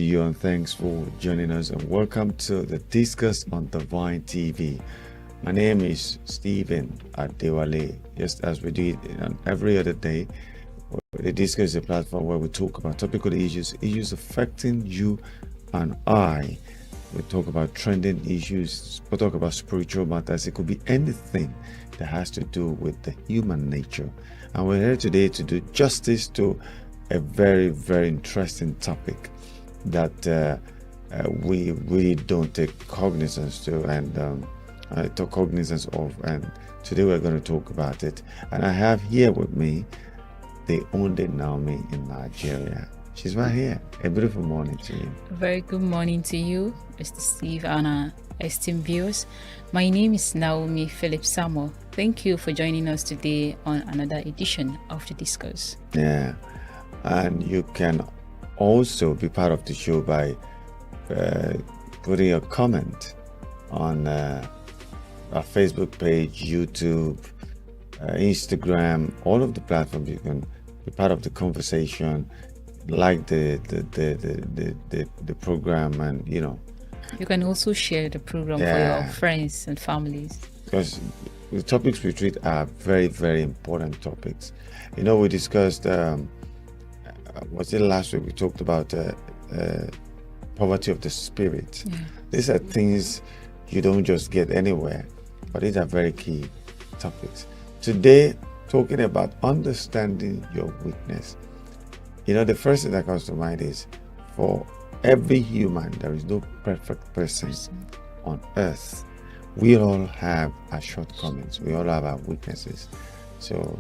you and thanks for joining us and welcome to the Discuss on Divine TV. My name is Stephen Adewale. Just as we do it on every other day, the Discuss is a platform where we talk about topical issues affecting you and I. We talk about trending issues, we talk about spiritual matters. It could be anything that has to do with the human nature. And we're here today to do justice to a very, very interesting topic that we really don't take cognizance to and take cognizance of. And today we're going to talk about it. And I have here with me the only Naomi in Nigeria. She's right here. A beautiful morning to you. A very good morning to you, Mr. Steve, and our esteemed viewers. My name is Naomi Philip Samuel. Thank you for joining us today on another edition of the Discourse. Yeah, and you can also be part of the show by putting a comment on our Facebook page, YouTube, Instagram, all of the platforms. You can be part of the conversation, like the program, and you can also share the program for your friends and families, because the topics we treat are very, very important topics. We discussed was it last week we talked about poverty of the spirit. These are things you don't just get anywhere, but these are very key topics. Today, talking about understanding your weakness. The first thing that comes to mind is, for every human, there is no perfect person on earth. We all have our shortcomings. We all have our weaknesses. So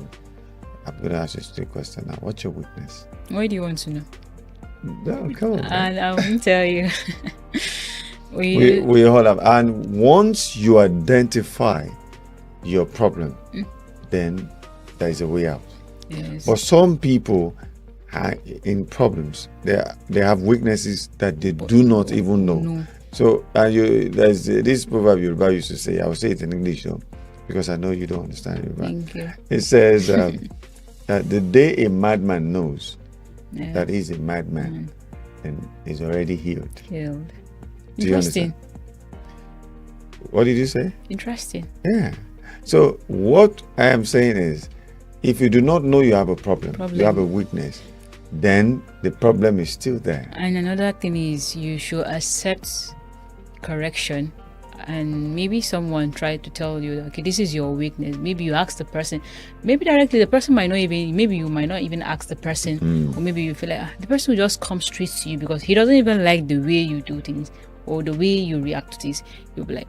I'm going to ask you a straight question now. What's your weakness? What do you want to know? No, come on. And I will tell you. we all have. And once you identify your problem, then there is a way out. Yes. But some people in problems, they have weaknesses that they do not even know. No. So there's this proverb Yoruba used to say. I will say it in English though, because I know you don't understand Yoruba. Thank you. It says that the day a madman knows that he's a madman, then he's already healed. Do you Interesting. understand? What did you say? Interesting. Yeah. So what I am saying is, if you do not know you have a problem, you have a weakness, then the problem is still there. And another thing is, you should accept correction. And maybe someone tried to tell you, okay, this is your weakness. Maybe you ask the person, maybe directly the person might not even, maybe you might not even ask the person, or maybe you feel like the person will just come straight to you because he doesn't even like the way you do things or the way you react to things. You'll be like,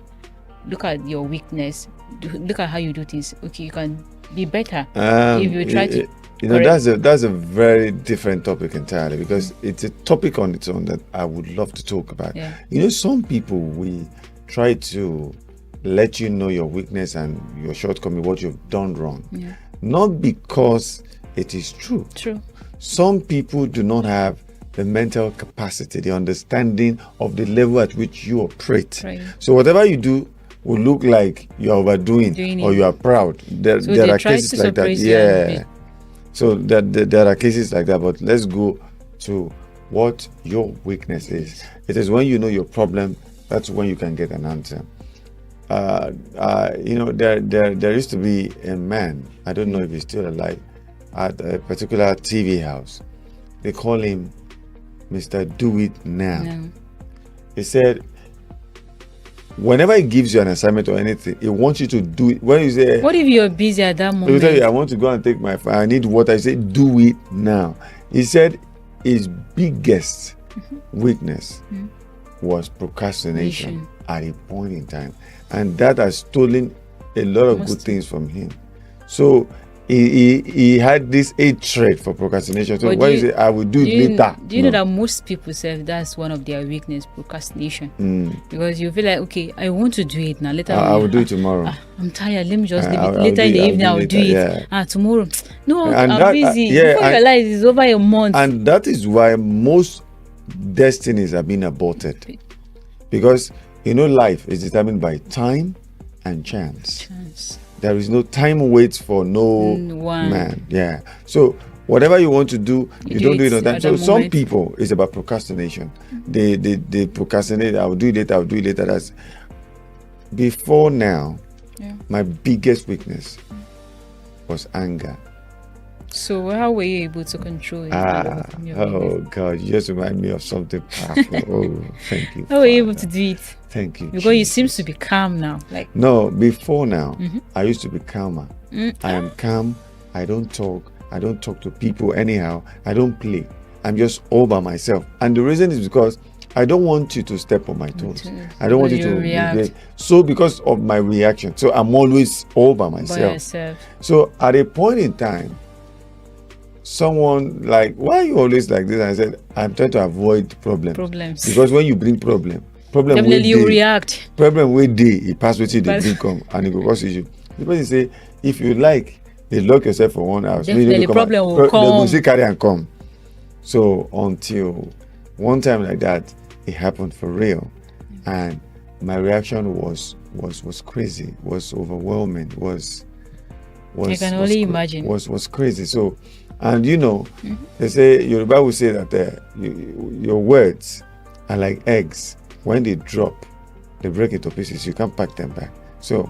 look at your weakness, look at how you do things. Okay, you can be better if you try to. That's a very different topic entirely, because it's a topic on its own that I would love to talk about. Some people, we try to let you know your weakness and your shortcoming, what you've done wrong, not because it is true. Some people do not have the mental capacity, the understanding of the level at which you operate. So whatever you do will look like you're overdoing or you are proud. There are cases like that. So there are cases like that. But let's go to what your weakness is. It is when you know your problem, that's when you can get an answer. There used to be a man, I don't know if he's still alive, at a particular TV house. They call him Mr. Do It Now. He said, whenever he gives you an assignment or anything, he wants you to do it. When you say, what if you're busy at that moment? He will tell you, I want to go and take my phone, I need water. I say, do it now. He said his biggest weakness was procrastination at a point in time, and that has stolen a lot of good things from him. So he had this hatred for procrastination. So when you say, I will do it later. Do you know that most people say that's one of their weakness, procrastination? Because you feel like, okay, I want to do it now. Later I will do it tomorrow. I'm tired. Let me just leave it. Later in the evening, I'll do it. Tomorrow. No, and I'm busy. Before you realize, it's over a month. And that is why most destinies are being aborted. Because, life is determined by time and chance. There is no time waits for no man. So whatever you want to do, you don't do it on time. at So that some moment. people, it's about procrastination. They procrastinate. I'll do it later. I'll do it later. That's before now. Yeah. My biggest weakness was anger. So how were you able to control it? and overcome your weakness? Oh God, you just remind me of something powerful. Oh, thank you. How were you able Father. to do it? Thank you. Because you seem Jesus. to be calm now. Like No, before now, I used to be calmer. Mm. I am calm. I don't talk. I don't talk to people anyhow. I don't play. I'm just all by myself. And the reason is because I don't want you to step on my toes. I don't want you Because to you react. be so because of my reaction. So I'm always all by by myself. yourself. So at a point in time, someone like, why are you always like this? I said, I'm trying to avoid problems. Because when you bring problem Definitely you will react. problem wey dey e pass wetin dey Pass. bring come and e go cause issue. The person say if you like dey lock yourself for one house Definitely make you problem will they go come. still carry am come. So until one time like that it happened for real, and my reaction was crazy, was overwhelming, was I can only imagine. was crazy. So, and you know, they say Yoruba will say that your words are like eggs. When they drop, they break into pieces. You can't pack them back. So,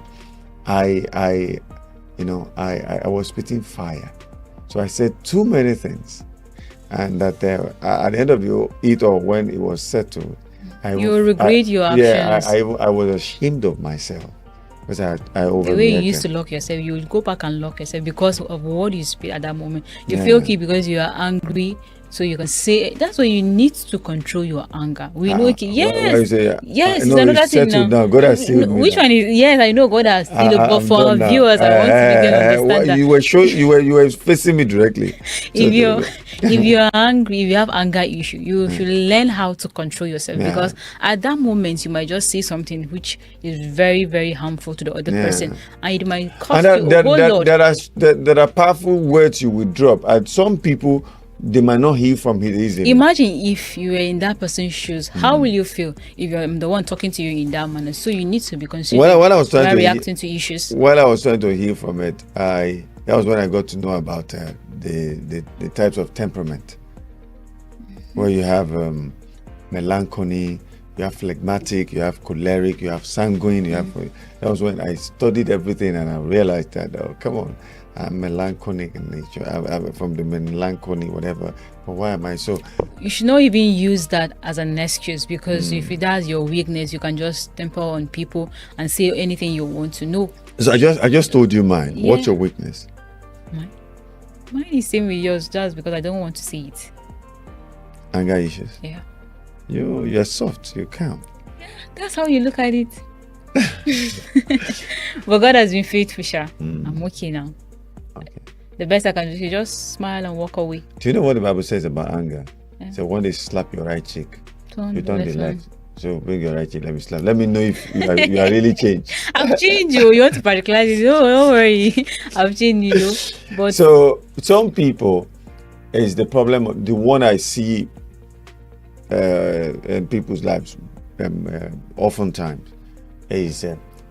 I was spitting fire. So I said too many things, and that at the end of it all, when it was settled, You regret your actions. Yeah, I was ashamed of myself because I overreacted. The way you used to lock yourself, you will go back and lock yourself because of what you speak at that moment. You Yeah. feel okay because you are angry, so you can say that's why you need to control your anger. We know, okay, Why you say, yes, no, it's another it's thing settled now. now. God has sealed me Which now. one is? Yes, I know God has sealed it, but I'm for our done now. viewers, I want to make them understand that You were facing me directly. if you're angry, if you have anger issue, you should learn how to control yourself, Yeah. because at that moment you might just say something which is very, very harmful to the other Yeah. person, and it might cost And you a whole lot. there are powerful words you will drop, and some people they might not heal from it easily. Imagine if you were in that person's shoes. How will you feel if you're the one talking to you in that manner? So you need to be considerate When I was trying while to reacting to issues. While I was trying to heal from it, that was when I got to know about the types of temperament, where you have melancholy, you have phlegmatic, you have choleric, you have sanguine, you have. That was when I studied everything and I realized that, oh, come on, I'm melancholic in nature. I'm from the melancholy, whatever. But why am I so? You should not even use that as an excuse, because if that's your weakness, you can just temper on people and say anything you want to know. So I just told you mine. Yeah. What's your weakness? Mine is same with yours, just because I don't want to see it. Anger issues. Yeah. You're soft. You're calm. That's how you look at it. But God has been faithful, Sha. I'm okay now. Okay. The best I can do is just smile and walk away. Do you know what the Bible says about anger? Yeah. So when they slap your right cheek, Turn you the turn the left left. hand. So bring your right cheek. Let me slap. Let me know if you are really changed. I've changed you. You want to particularize it? No, don't worry. I've changed you. But So some people is the problem. The one I see in people's lives oftentimes is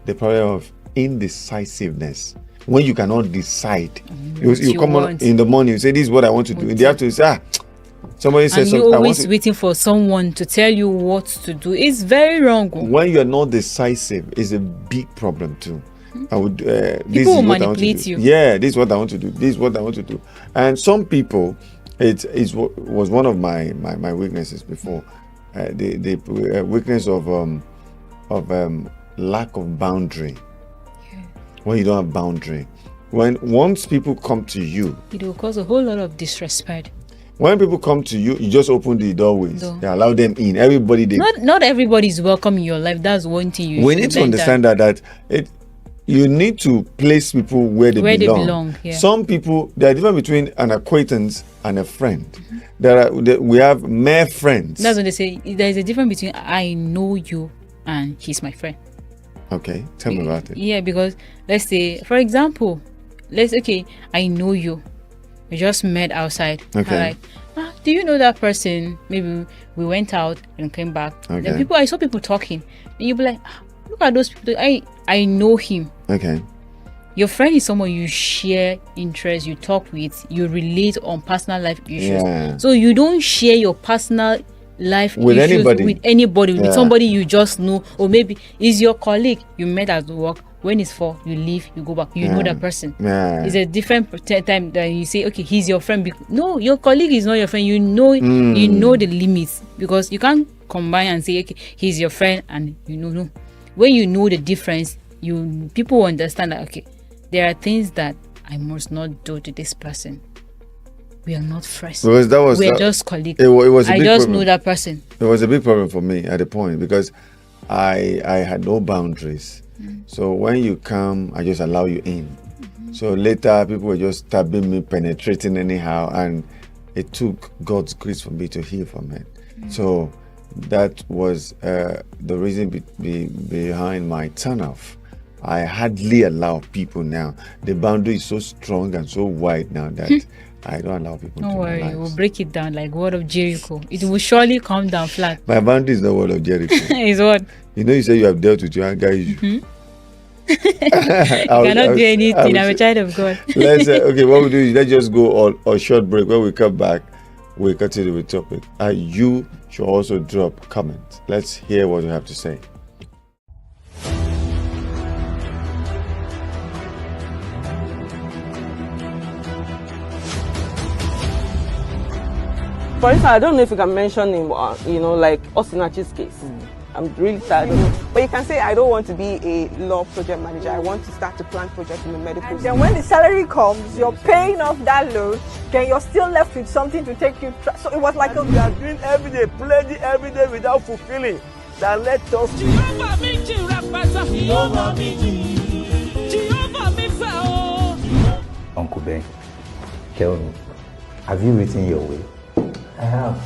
the problem of indecisiveness. When you cannot decide, you come on in the morning, you say, this is what I want to do. In the afternoon, you say, somebody says and you're something. always waiting for someone to tell you what to do. It's very wrong. When you are not decisive, is a big problem too. I would. This People is will what I want to manipulate do. you. Yeah, this is what I want to do. This is what I want to do. And some people, was one of my weaknesses before. The weakness of lack of boundary. When you don't have boundary, once people come to you, It will cause a whole lot of disrespect. when people come to you, you just open the doorways. Door. You allow them in. Everybody they. Not everybody is welcome in your life. That's one thing you We should need to learn understand that you need to place people where they belong. Yeah. Some people, there are difference between an acquaintance and a friend. We have mere friends. That's when they say there is a difference between I know you and he's my friend. Okay, tell me about it. Yeah, because let's say, for example, I know you. We just met outside. Okay. I'm like, do you know that person? Maybe we went out and came back. Okay. Then I saw people talking. And you'll be like, look at those people. I know him. Okay. Your friend is someone you share interests, you talk with, you relate on personal life issues. Yeah. So you don't share your personal life With issues anybody. with somebody you just know, or maybe is your colleague you met at work. When it's for, you leave, you go back, you know that person. It's a different time that you say, okay, he's your friend. No, your colleague is not your friend. You know the limits, because you can't combine and say, okay, he's your friend, and no. When you know the difference, people will understand that, okay, there are things that I must not do to this person. We are not friends. Because we're just colleagues. It was I just know that person. It was a big problem for me at the point, because I had no boundaries. So when you come, I just allow you in. So later, people were just stabbing me, penetrating anyhow, and it took God's grace for me to heal from it. So that was the reason behind my turnoff. I hardly allow people now. The boundary is so strong and so wide now that I don't allow people. Don't worry, we'll break it down like word of Jericho. It will surely come down flat. My boundary is not word of Jericho. It's what? You say you have dealt with your anger issue. You cannot do anything. I'm a child of God. Okay, what we do is let's just go on a short break. When we come back, we'll continue with the topic. You should also drop comments. Let's hear what you have to say. For instance, I don't know if you can mention him, like Osinachi's case. I'm really tired of it. But you can say, I don't want to be a law project manager. I want to start to plan projects in the medical And then when the salary comes, you're paying off that loan, then you're still left with something to take you. So it was like we are doing every day, pledging every day without fulfilling. That let us. Uncle Ben, tell me, have you written your will? I have.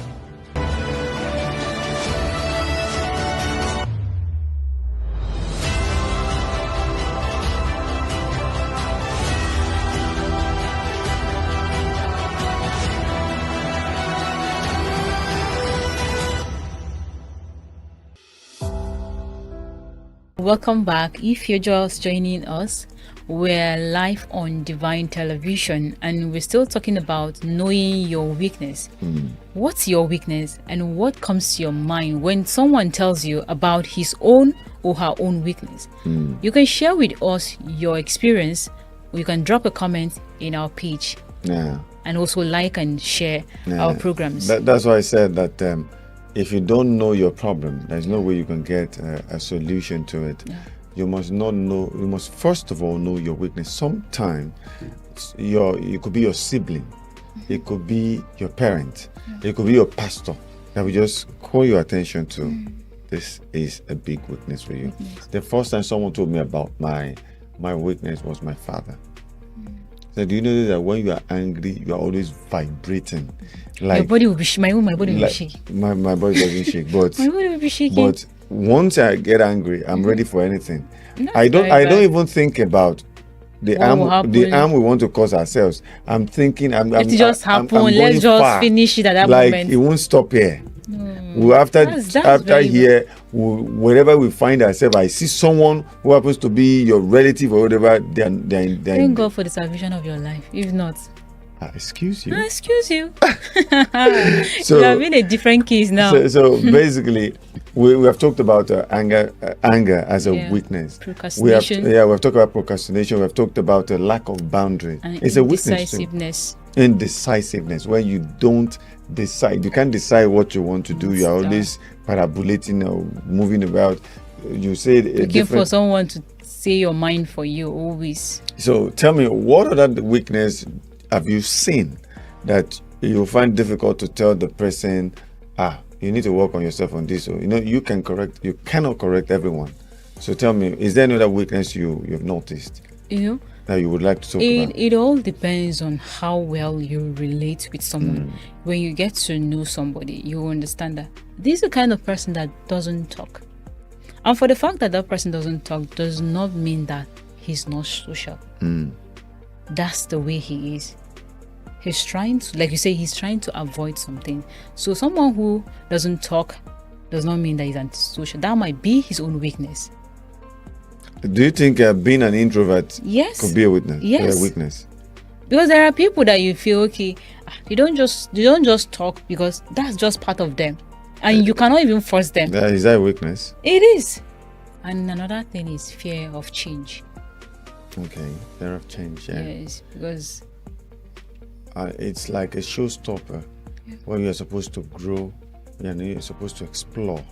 Welcome back. If you're just joining us, we're live on Divine Television, and we're still talking about knowing your weakness. What's your weakness, and what comes to your mind when someone tells you about his own or her own weakness? You can share with us your experience. You can drop a comment in our page, and also like and share our programs. That's why I said that if you don't know your problem, there's no way you can get a solution to it. You must first of all know your weakness. Sometimes it could be your sibling, it could be your parent, it could be your pastor that will just call your attention to. This is a big weakness for you. The first time someone told me about my weakness was my father. So do you know that when you are angry, you are always vibrating? Like your body will be my body will be shaking. My body doesn't shake, but my body will be shaking. But once I get angry, I'm ready for anything. That's I don't even think about the harm we want to cause ourselves. I'm thinking let it just happen. Let's just far. Finish it at that like, moment. It won't stop here. After here, wherever we find ourselves, I see someone who happens to be your relative or whatever. Thank God for the salvation of your life. If not, excuse you. Excuse you. So you have been a different case now. So basically, we have talked about anger as a weakness. Procrastination. We have talked about procrastination. We have talked about a lack of boundary. And it's a weakness. Indecisiveness, when you don't decide. You can't decide what you want to do. You are always parabolating or moving about. You say looking for someone to say your mind for you always. So tell me, what other weakness have you seen that you find difficult to tell the person, you need to work on yourself on this? So you cannot correct everyone. So tell me, is there another weakness you've noticed that you would like to talk about? It all depends on how well you relate with someone. When you get to know somebody, you understand that this is the kind of person that doesn't talk. And for the fact that that person doesn't talk does not mean that he's not social. That's the way he is. He's trying to, like you say, he's trying to avoid something. So someone who doesn't talk does not mean that he's antisocial. That might be his own weakness. Do you think being an introvert Yes. could be a witness? Yes. A weakness? Because there are people that you feel okay, they don't just talk because that's just part of them, and you cannot even force them. Is that a weakness? It is. And another thing is fear of change. Okay, fear of change. Yeah. Yes, because It's like a showstopper when you're supposed to grow and you're supposed to explore.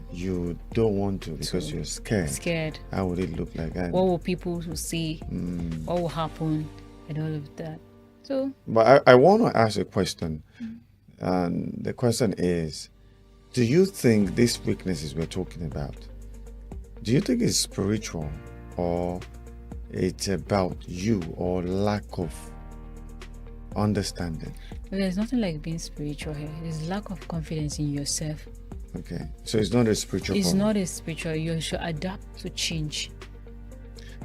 You don't want to because you're scared. How would it look like? What will people see? What will happen? And all of that. So, but I want to ask a question, and the question is, do you think these weaknesses we're talking about, do you think it's spiritual, or it's about you, or lack of understanding? there's nothing like being spiritual here. There's lack of confidence in yourself. Okay, so it's not a spiritual It's problem. not a spiritual. You should adapt to change.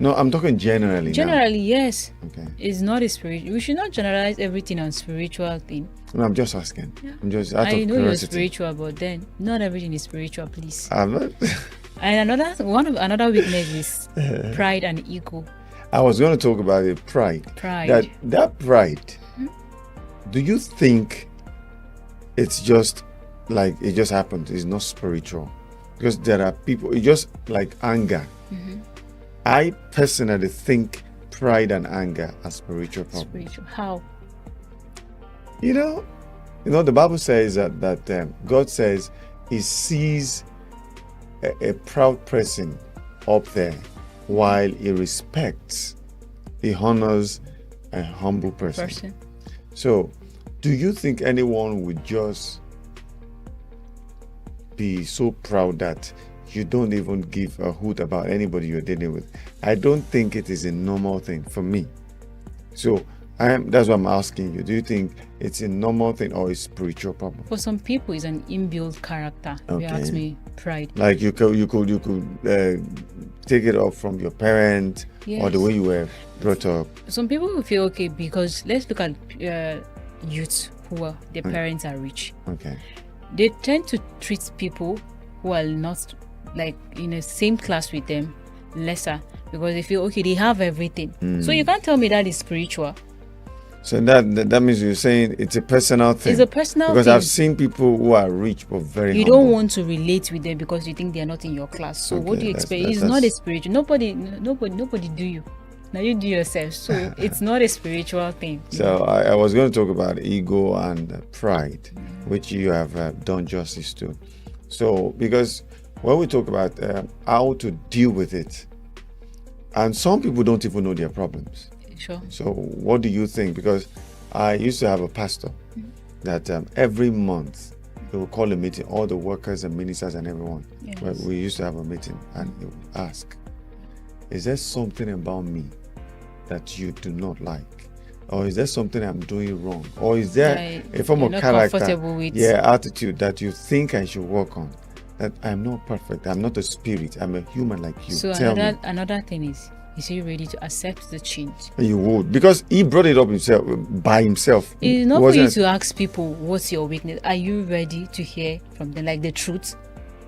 No, I'm talking generally now. Generally, yes. Okay. It's not a spiritual. We should not generalize everything on spiritual thing. No, I'm just asking. I'm just out I of know you're curiosity. spiritual, but then not everything is spiritual, please. I'm not. And another weakness is pride and ego. I was going to talk about it. Pride. Pride. That pride. Do you think it's just like it just happened? It's not spiritual, because there are people. It's just like anger. I personally think pride and anger are spiritual problems. Spiritual. How? You know, the Bible says that God says He sees a proud person up there, while He respects, He honors a humble person. So, do you think anyone would just be so proud that you don't even give a hoot about anybody you're dealing with? I don't think it is a normal thing for me. So that's what I'm asking you. Do you think it's a normal thing or a spiritual problem? For some people, it's an inbuilt character. If you ask me, pride. Like you could take it off from your parents or the way you were brought up. Some people will feel okay because let's look at youths who are their parents are rich. Okay. They tend to treat people who are not like in the same class with them lesser because they feel okay, they have everything. So you can't tell me that is spiritual. So that means you're saying it's a personal thing. It's a personal because thing. I've seen people who are rich but very you humble. don't want to relate with them because you think they are not in your class. So what do you expect? It's not a spiritual. Nobody do you. Now you do yourself. So it's not a spiritual thing. So I was going to talk about ego and pride, which you have done justice to. So because when we talk about how to deal with it, and some people don't even know their problems. Sure. So what do you think? Because I used to have a pastor that every month he would call a meeting, all the workers and ministers and everyone. Yes. Well, we used to have a meeting and he would ask, is there something about me that you do not like? Or is there something I'm doing wrong? Or is there a form of character, attitude that you think I should work on? That I'm not perfect, I'm not a spirit, I'm a human like you. So another thing is he ready to accept the change? You would, because he brought it up by himself. It's not for you to ask people what's your weakness. Are you ready to hear from them, like the truth?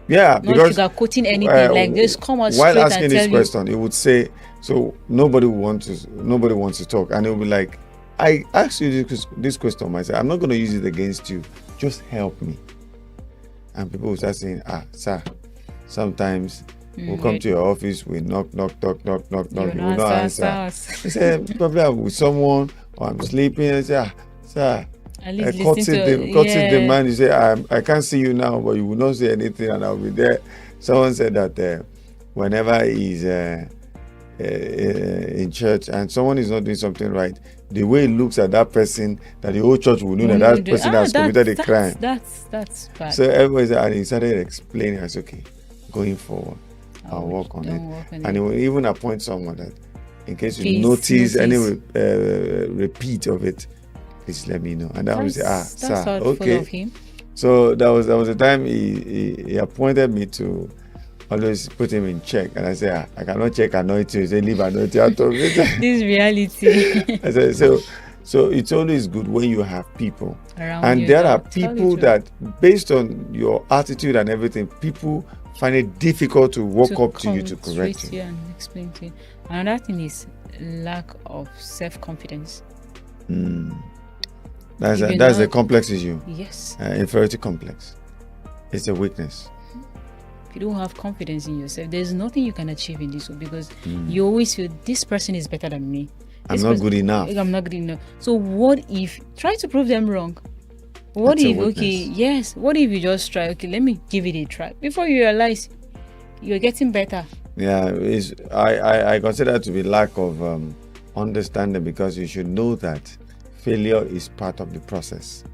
Yeah, not because sugarcoating anything. Like just come out straight and tell you. While asking this question, he would say, "So nobody wants to talk," and he'll be like, "I asked you this question myself. I'm not going to use it against you. Just help me." And people will start saying, "Sir, sometimes we'll come to your office, we knock. You will not answer. He said, probably I'm with someone or I'm sleeping." I say, "Sir, cut the man." You say, I can't see you now, but you will not say anything and I'll be there." Someone said that whenever he's in church and someone is not doing something right, the way he looks at that person, that the whole church will know that person has committed a crime. That's bad. So everybody said, and he started explaining, I said, okay, going forward, I'll work on it. And he will even appoint someone that, in case you notice any repeat of it, please let me know. And I will say, sir, okay. So that was the time he appointed me to always put him in check. And I said, I cannot check anointing. He said, leave anointing out of it. This reality. I said, so it's always good when you have people around and you. There are people that, based on your attitude and everything, people find it difficult to walk up to you to come correct straight you. to you and explain to you. Another thing is lack of self-confidence. That's If you're a not- complex issue. Yes. Inferiority complex. It's a weakness. If you don't have confidence in yourself, there's nothing you can achieve in this world, because you always feel this person is better than me. I'm This not person- good enough. I'm not good enough. So what if try to prove them wrong? What That's a if okay, weakness. yes, what if you just try, okay, let me give it a try, before you realize you're getting better. Yeah, I consider it to be lack of understanding, because you should know that failure is part of the process.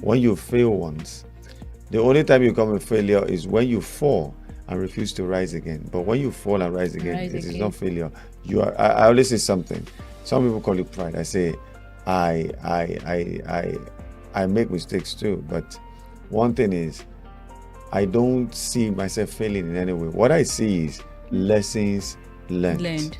When you fail once, the only time you become a failure is when you fall and refuse to rise again. But when you fall and rise again, Rise it is again. not failure. You are. I always say something. Some people call it pride. I say, I make mistakes too. But one thing is, I don't see myself failing in any way. What I see is lessons learned.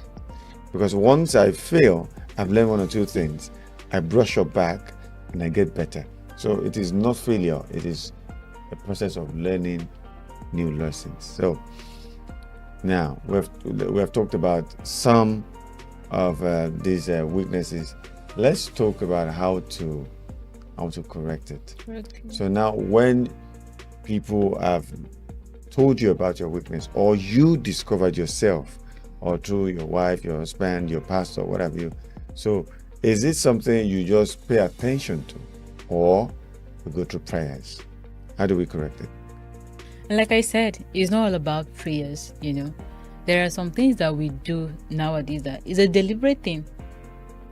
Because once I fail, I've learned one or two things. I brush up back and I get better. So it is not failure. It is a process of learning new lessons. So now we have talked about some of these weaknesses. Let's talk about how to correct it. So now, when people have told you about your weakness, or you discovered yourself, or through your wife, your husband, your pastor, whatever you, so is it something you just pay attention to, or we go through prayers? How do we correct it? Like I said, it's not all about prayers, There are some things that we do nowadays that is a deliberate thing.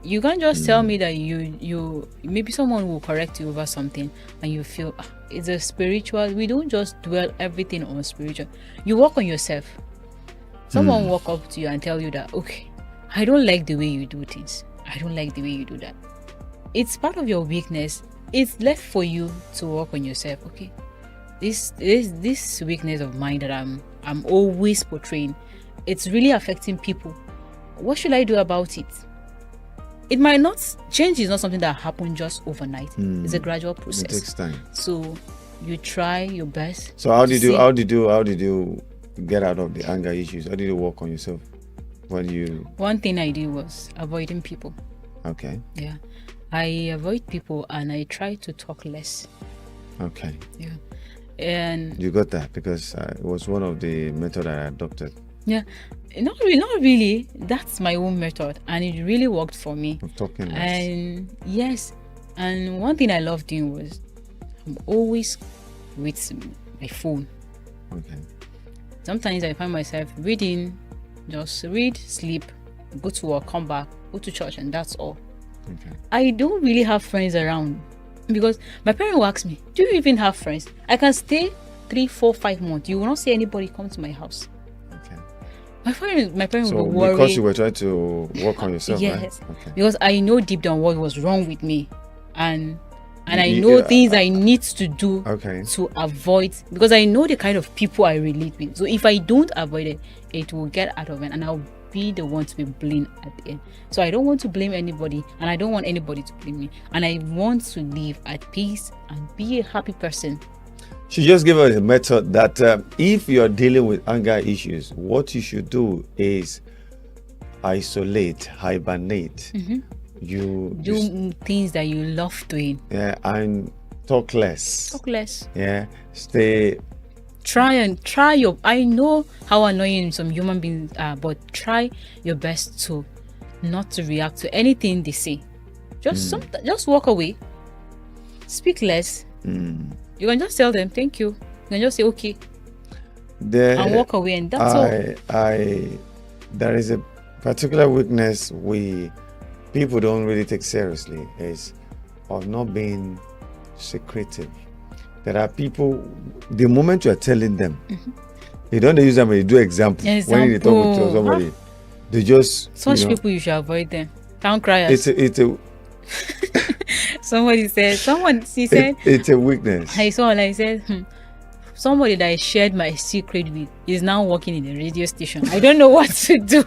You can't just tell me that you maybe someone will correct you over something and you feel it's a spiritual. We don't just dwell everything on spiritual. You work on yourself. Someone walk up to you and tell you that, okay, I don't like the way you do things. I don't like the way you do that. It's part of your weakness. It's left for you to work on yourself. Okay, this weakness of mine that I'm always portraying, it's really affecting people. What should I do about it? It might not change. Is not something that happens just overnight. It's a gradual process. It takes time. So you try your best. So how did you get out of the anger issues? How did you work on yourself when you? One thing I did was avoiding people. Okay. Yeah, I avoid people and I try to talk less. Okay. Yeah, and You got that, because it was one of the method I adopted. yeah, not really. That's my own method, and it really worked for me. Of talking less. And yes, and one thing I love doing was I'm always with my phone. Okay. Sometimes I find myself reading, just read, sleep, go to work, come back, go to church, and that's all. Okay. I don't really have friends around, because my parents will ask me, do you even have friends? I can stay 3, 4, 5 months. You will not see anybody come to my house. Okay. My parents So will worry. because you were trying to work on yourself, Yes. right? Okay. Because I know deep down what was wrong with me, and I You- know things I need to do Okay. to avoid, because I know the kind of people I relate with. So if I don't avoid it, it will get out of hand and I'll be the one to be blamed at the end. So I don't want to blame anybody, and I don't want anybody to blame me, and I want to live at peace and be a happy person. She just gave us a method that if you're dealing with anger issues, what you should do is isolate, hibernate. You Do things that you love doing. yeah, and talk less. Talk less. Yeah, stay. Try your. I know how annoying some human beings are, but try your best to not to react to anything they say. Just walk away. Speak less. You can just tell them thank you. You can just say okay and walk away, and that's all. There is a particular weakness people don't really take seriously, is of not being secretive. There are people, the moment you are telling them, they don't use them when you do example. When you talk to somebody, they just Such people, you should avoid them. Town criers. It's a Somebody said. She said. it's a weakness. I saw. I said. Somebody that I shared my secret with is now working in a radio station. I don't know what to do.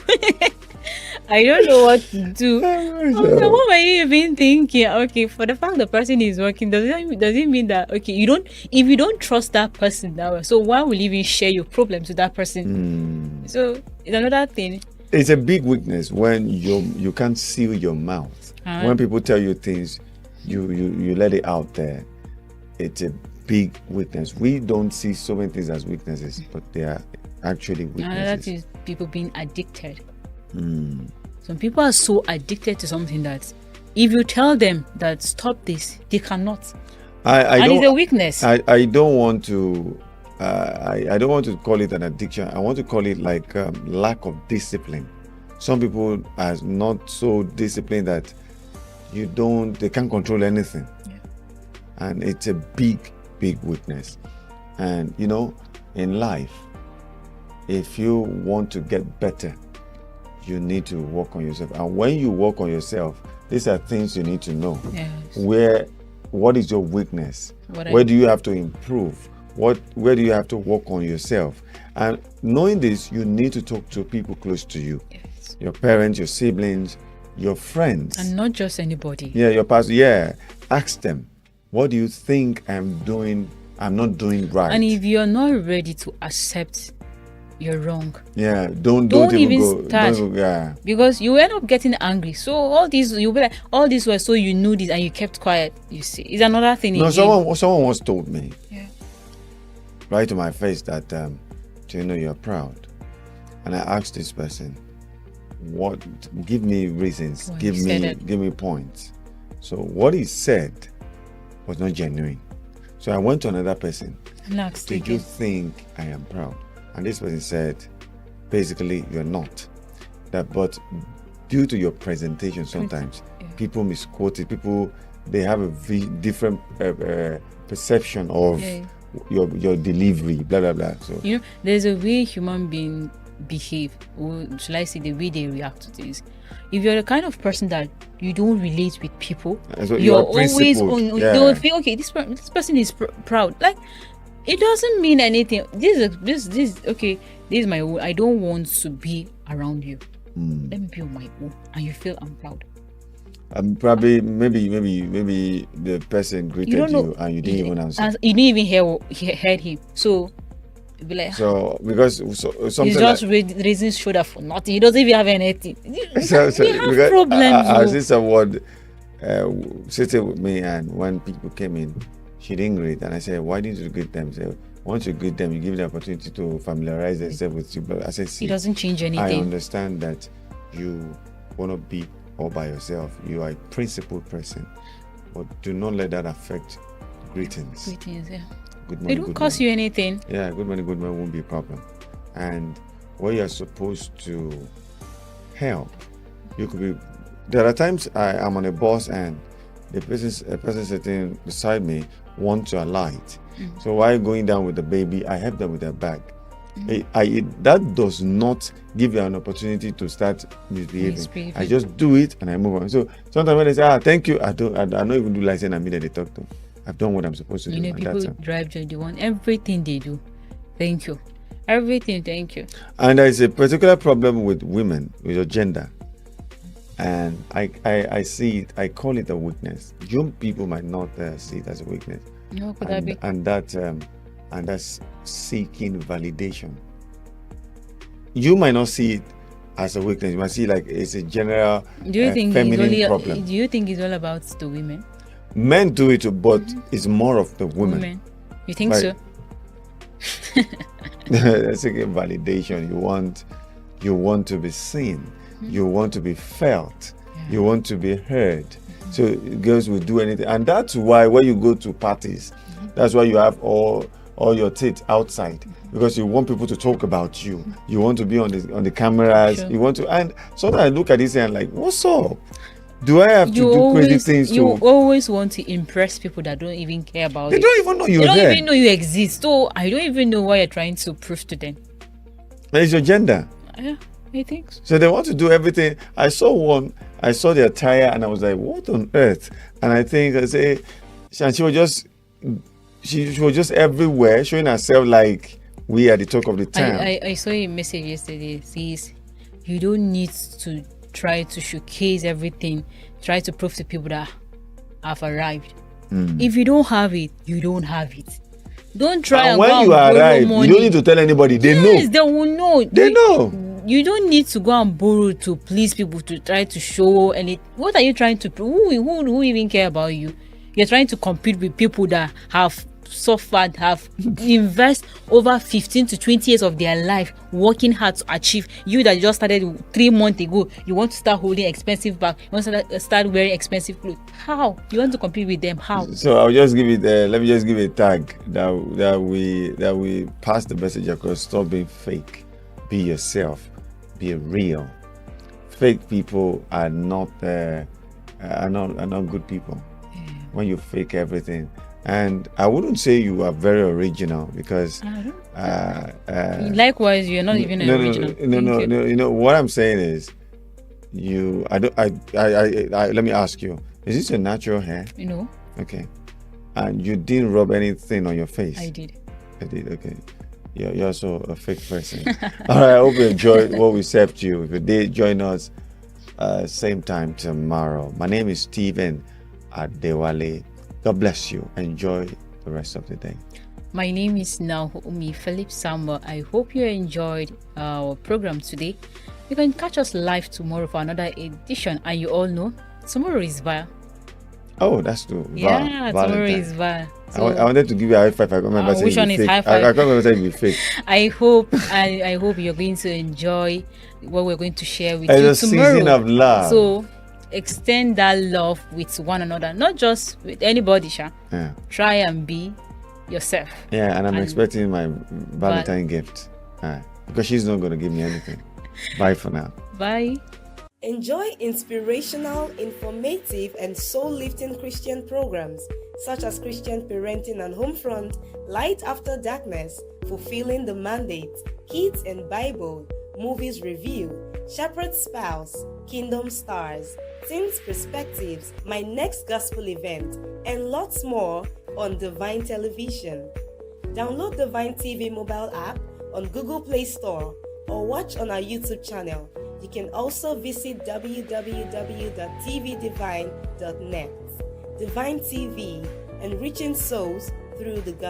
I don't know what to do. What were you even thinking? Okay, for the fact the person is working, does it mean that okay, if you don't trust that person that way, so why will you even share your problems with that person? So it's another thing. It's a big weakness when you can't seal your mouth. When people tell you things, you let it out there. It's a big weakness. We don't see so many things as weaknesses, but they are actually weaknesses. Another thing is people being addicted. Some people are so addicted to something that if you tell them that stop this, they cannot. And it's a weakness. I don't want to. I don't want to call it an addiction. I want to call it like lack of discipline. Some people are not so disciplined that they can't control anything, and it's a big weakness. And in life, if you want to get better, you need to work on yourself. And when you work on yourself, these are things you need to know. Yes. What is your weakness? Where do you have to improve? Where do you have to work on yourself? And knowing this, you need to talk to people close to you. Yes. Your parents, your siblings, your friends. And not just anybody. Yeah, your pastor. Yeah. Ask them, what do you think I'm not doing right? And if you're not ready to accept you're wrong, don't even start. Don't go, because you end up getting angry. So all these, you'll be like, all this was so you knew this and you kept quiet. You see, it's another thing. No, someone once told me, right to my face, that you're proud. And I asked this person, give me reasons, give me points. So what he said was not genuine. So I went to another person. Did you think I am proud? And this person said, basically, you're not. But due to your presentation, sometimes people misquote it. People, they have a different perception of your delivery, blah blah blah. So there's a way human beings behave, or shall I say, the way they react to things. If you're the kind of person that you don't relate with people, so you're always on. They will feel okay. This person is proud. Like, it doesn't mean anything. This is my own. I don't want to be around you. Let me be on my own, and you feel I'm proud. Probably, maybe the person greeted you and you didn't even answer. You didn't even heard him. So, be like, because something he's just raising shoulder for nothing. He doesn't even have anything. We have problems. I see someone sitting with me, and when people came in, she didn't greet, and I said, "Why didn't you greet them?" She said, once you greet them, you give them the opportunity to familiarize themselves with you. But I said, see, it doesn't change anything. I understand that you want to be all by yourself. You are a principled person, but do not let that affect greetings. Good morning, they don't cost you anything. Yeah, good morning won't be a problem. And where you're supposed to help, you could be. There are times I'm on a bus and a person sitting beside me wants to alight. So while going down with the baby, I help them with their bag. That does not give you an opportunity to start misbehaving. I just do it and I move on. So sometimes when they say, thank you, I don't even do like saying I'm they talk to. I've done what I'm supposed to do. People drive joy, they want everything they do. Thank you. Everything, thank you. And there is a particular problem with women, with your gender. And I see it, I call it a weakness. Young people might not see it as a weakness. No, could that be? And that's seeking validation. You might not see it as a weakness. You might see like it's a general feminine problem. Do you think it's all about the women? Men do it, but it's more of the women. You think so? That's again validation. You want to be seen. You want to be felt. You want to be heard. So girls will do anything, and that's why when you go to parties, that's why you have all your tits outside, because you want people to talk about you. You want to be on the cameras. Sure. You want to, and sometimes I look at this and I'm like, what's up? Do I have to do crazy things? You always want to impress people that don't even care about you. They don't even know you're there. They don't even know you exist. So I don't even know what you're trying to prove to them. It's your gender. Yeah, I think so. So they want to do everything. I saw the attire and I was like, what on earth? And and she was just everywhere, showing herself like we are the talk of the town. I saw a message yesterday. It says, you don't need to try to showcase everything, try to prove to people that I've arrived. If you don't have it, you don't have it. Don't try And and when go you and borrow arrive, money. you don't need to tell anybody. They Yes, know. they will know. They know. You don't need to go and borrow to please people, to try to show any. What are you trying to prove? Who even care about you? You're trying to compete with people that have suffered, have invest over 15 to 20 years of their life working hard to achieve. You that just started 3 months ago, you want to start holding expensive bag, you want to start wearing expensive clothes. How? You want to compete with them? How? So I'll just give it. Let me just give it a tag that we pass the message across. Stop being fake. Be yourself. Be real. Fake people are not good people. When you fake everything. And I wouldn't say you are very original because Likewise, you're not even an original. No. You know what I'm saying is, let me ask you: is this your natural hair? You know, Okay, and you didn't rub anything on your face? I did. I did. Okay, you're also a fake person. All right. I hope you enjoyed what we served you. If you did, join us same time tomorrow. My name is Stephen Adewale. God bless you. Enjoy the rest of the day. My name is Naomi Philip Samuel. I hope you enjoyed our program today. You can catch us live tomorrow for another edition. And you all know, tomorrow is VAR. Oh, that's true. Yeah, tomorrow is VAR. I wanted to give you a high five. I can't remember saying which one is high five? I can't remember saying you fake. I hope you're going to enjoy what we're going to share with It's you a tomorrow. season of love. So extend that love with one another, not just with anybody, Sha. Yeah. Try and be yourself. Yeah, and I'm And- expecting my Valentine gift. Because she's not going to give me anything. Bye for now. Bye. Enjoy inspirational, informative, and soul-lifting Christian programs such as Christian Parenting and Homefront, Light After Darkness, Fulfilling the Mandate, Kids and Bible, Movies Review, Shepherd's Spouse, Kingdom Stars, Teens Perspectives, My Next Gospel Event, and lots more on Divine Television. Download Divine TV mobile app on Google Play Store or watch on our YouTube channel. You can also visit www.tvdivine.net. Divine TV, enriching souls through the gospel.